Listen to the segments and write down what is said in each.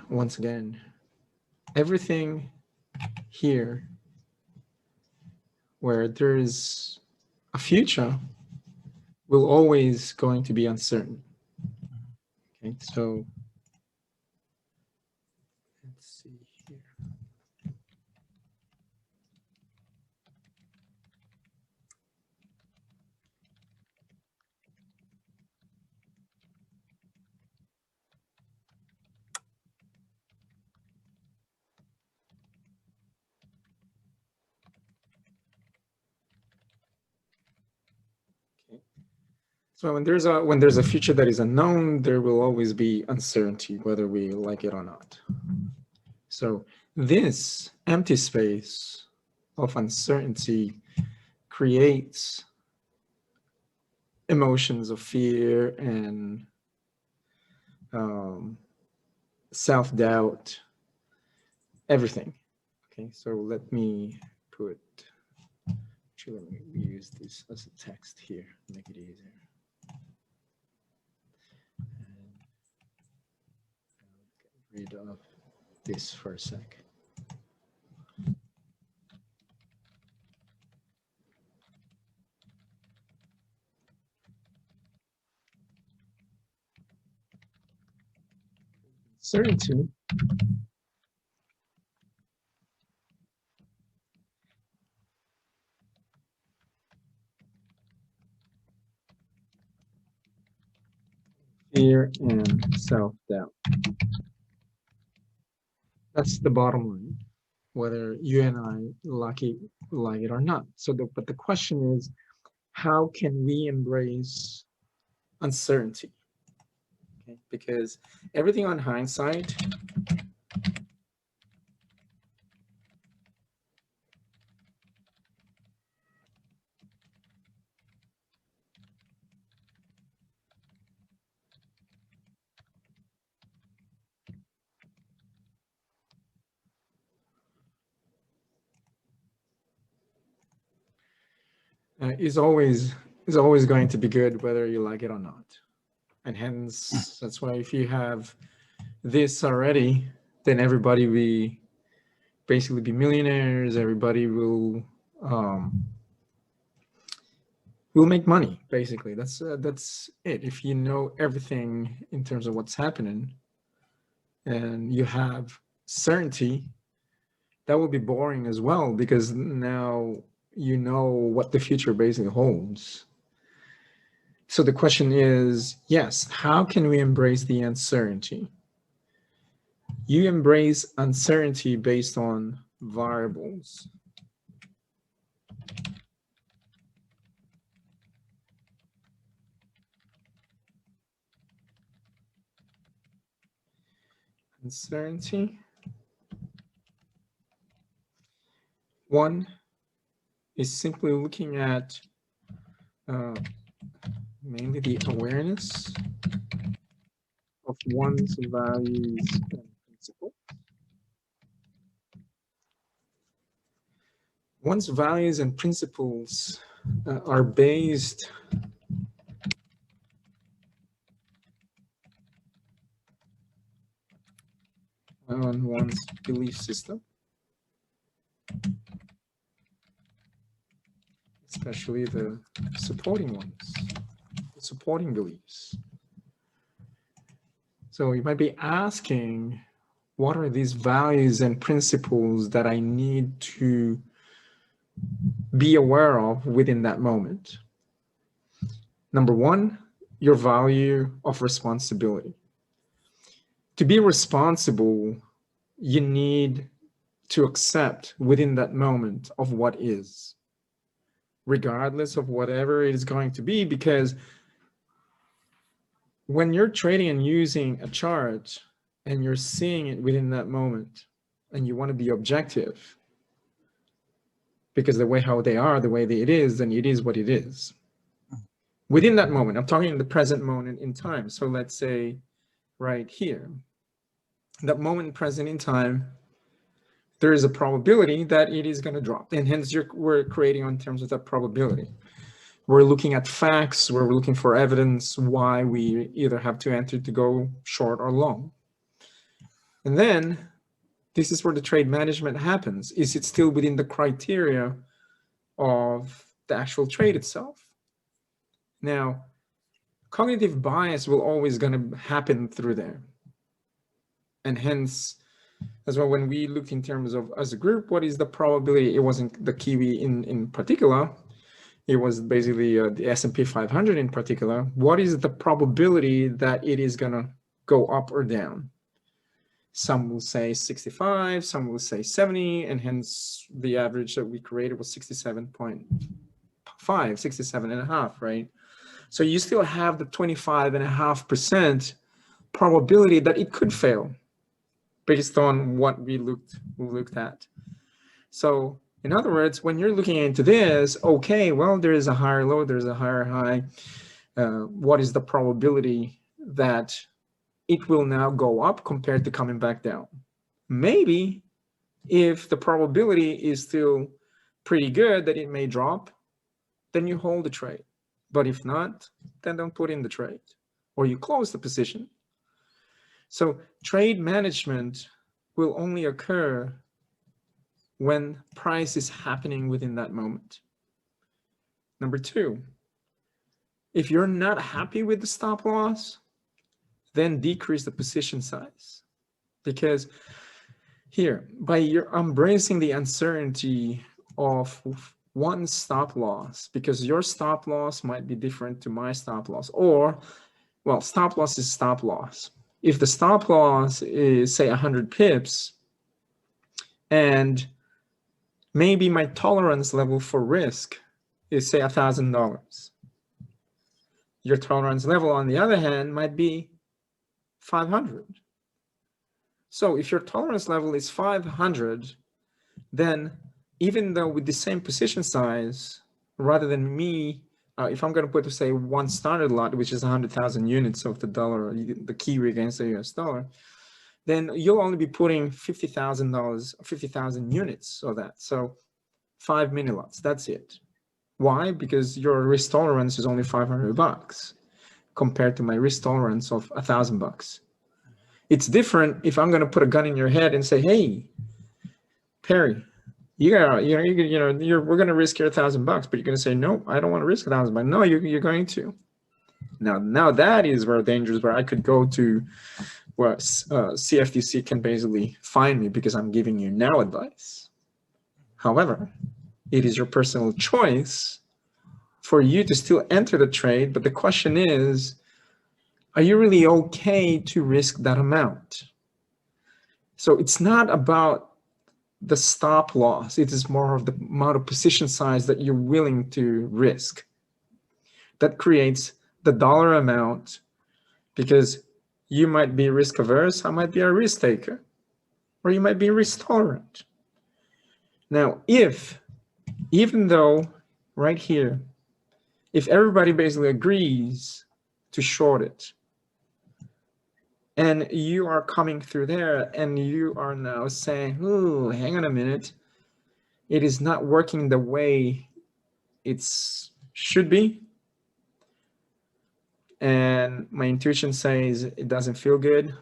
once again, everything here where there's a future will always going to be uncertain. Okay, so let's see here. So when there's a future that is unknown, there will always be uncertainty, whether we like it or not. So this empty space of uncertainty creates emotions of fear and self-doubt, everything. Okay, so let me put, actually, let me use this as a text here, make it easier. Get rid of this for a sec. Certainty fear and self-doubt. That's the bottom line, whether you and I like it or not. So, but the question is, how can we embrace uncertainty? Okay, because everything on hindsight is always going to be good, whether you like it or not. And hence, that's why if you have this already, then everybody will basically be millionaires. Everybody will make money. Basically, that's it. If you know everything in terms of what's happening, and you have certainty, that will be boring as well, because now you know what the future basically holds. So the question is, yes, how can we embrace the uncertainty? You embrace uncertainty based on variables. Uncertainty. One is simply looking at mainly the awareness of one's values and principles. One's values and principles are based on one's belief system, especially the supporting ones, the supporting beliefs. So you might be asking, what are these values and principles that I need to be aware of within that moment? Number one, your value of responsibility. To be responsible, you need to accept within that moment of what is, regardless of whatever it is going to be, because when you're trading and using a chart and you're seeing it within that moment and you want to be objective, because the way how they are, the way that it is, then it is what it is. Within that moment, I'm talking in the present moment in time. So let's say right here, that moment present in time, there is a probability that it is going to drop. And hence we're creating on terms of that probability. We're looking at facts, we're looking for evidence why we either have to enter to go short or long. And then this is where the trade management happens. Is it still within the criteria of the actual trade itself? Now, cognitive bias will always going to happen through there. And hence, as well, when we looked in terms of as a group, what is the probability? It wasn't the Kiwi in particular. It was basically the S&P 500 in particular. What is the probability that it is going to go up or down? Some will say 65, some will say 70, and hence the average that we created was 67.5, 67 and a half, right? So you still have the 25.5% probability that it could fail based on what we looked at. So in other words, when you're looking into this, okay, well, there is a higher low, there's a higher high. What is the probability that it will now go up compared to coming back down? Maybe if the probability is still pretty good that it may drop, then you hold the trade. But if not, then don't put in the trade or you close the position. So trade management will only occur when price is happening within that moment. Number two, if you're not happy with the stop loss, then decrease the position size. Because here, by your embracing the uncertainty of one stop loss, because your stop loss might be different to my stop loss, or, well, stop loss is stop loss. If the stop loss is, say, 100 pips, and maybe my tolerance level for risk is, say, $1,000. Your tolerance level, on the other hand, might be 500. So if your tolerance level is 500, then even though with the same position size, rather than me, if I'm going to put, say, one standard lot, which is 100,000 units of the dollar, the Kiwi against the US dollar, then you'll only be putting $50,000, 50,000 units of that. So 5 mini lots, that's it. Why? Because your risk tolerance is only $500 compared to my risk tolerance of $1,000. It's different if I'm going to put a gun in your head and say, hey, Perry, we're going to risk your $1,000, but you're going to say, no, I don't want to risk $1,000. No, you're going to. Now that is where dangerous, where I could go to where CFTC can basically fine me because I'm giving you now advice. However, it is your personal choice for you to still enter the trade, but the question is, are you really okay to risk that amount? So it's not about the stop loss. It is more of the amount of position size that you're willing to risk. That creates the dollar amount, because you might be risk averse, I might be a risk taker, or you might be risk tolerant. Now, even though right here, if everybody basically agrees to short it, and you are coming through there and you are now saying, oh, hang on a minute, it is not working the way it should be, and my intuition says it doesn't feel good,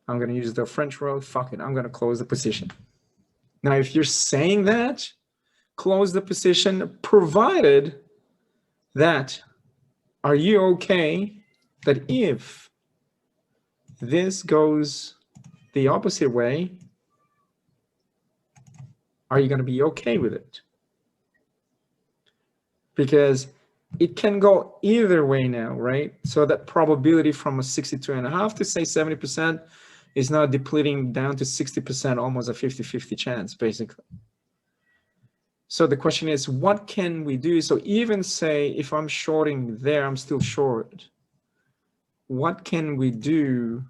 I'm going to use the French road, fuck it, I'm going to close the position. Now, if you're saying that, close the position, provided that, are you okay that if this goes the opposite way, are you going to be okay with it? Because it can go either way now, right? So that probability from a 62.5 to say 70% is now depleting down to 60%, almost a 50-50 chance, basically. So the question is, what can we do? So even say if I'm shorting there, I'm still short. What can we do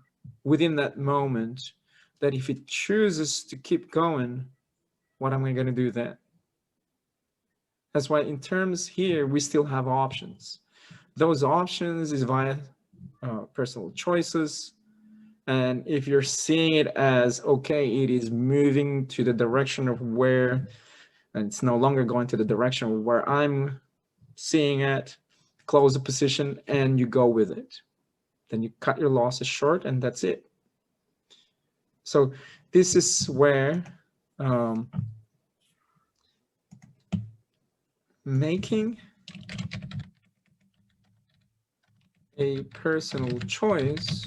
within that moment that if it chooses to keep going, what am I going to do then? That's why in terms here, we still have options. Those options is via personal choices. And if you're seeing it as, okay, it is moving to the direction of where, and it's no longer going to the direction where I'm seeing it, close the position and you go with it. then you cut your losses short, and that's it. So this is where making a personal choice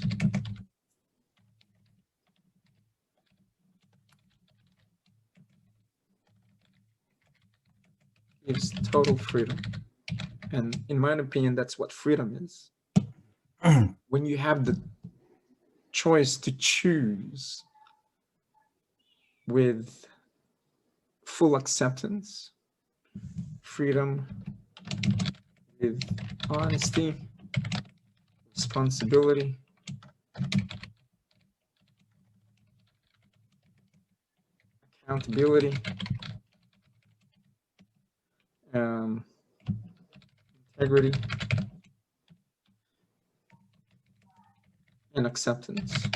gives total freedom. And in my opinion, that's what freedom is. When you have the choice to choose with full acceptance, freedom with honesty, responsibility, accountability, integrity, and acceptance.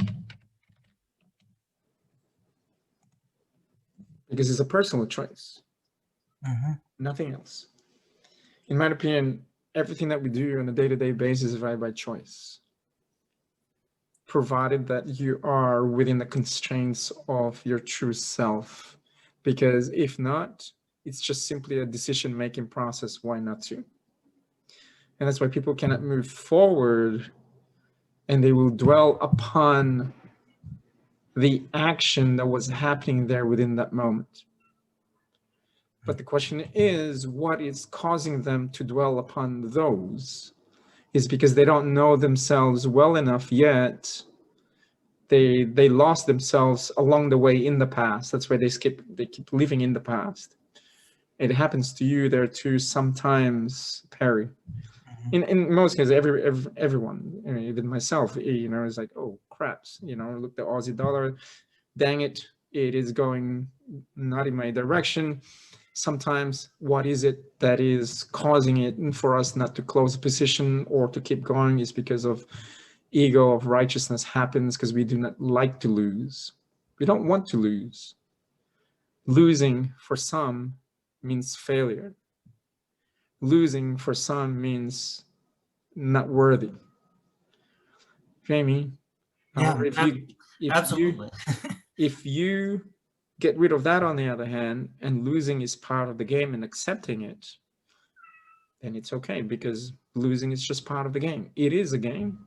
Because it's a personal choice, nothing else. In my opinion, everything that we do on a day-to-day basis is right by choice, provided that you are within the constraints of your true self. Because if not, it's just simply a decision-making process. Why not to? And that's why people cannot move forward, and they will dwell upon the action that was happening there within that moment. But the question is, what is causing them to dwell upon those? Is because they don't know themselves well enough yet. They lost themselves along the way in the past. That's why they keep living in the past. It happens to you there too sometimes, Perry. In most cases, everyone, even myself, is like, oh craps, look, the Aussie dollar, dang it, it is going not in my direction. Sometimes what is it that is causing it for us not to close the position or to keep going is because of ego of righteousness happens, because we do not like to lose. We don't want to lose. Losing for some means failure. Losing for some means not worthy. Jamie, Yeah, absolutely. If you get rid of that, on the other hand, and losing is part of the game and accepting it, then it's okay, because losing is just part of the game. It is a game.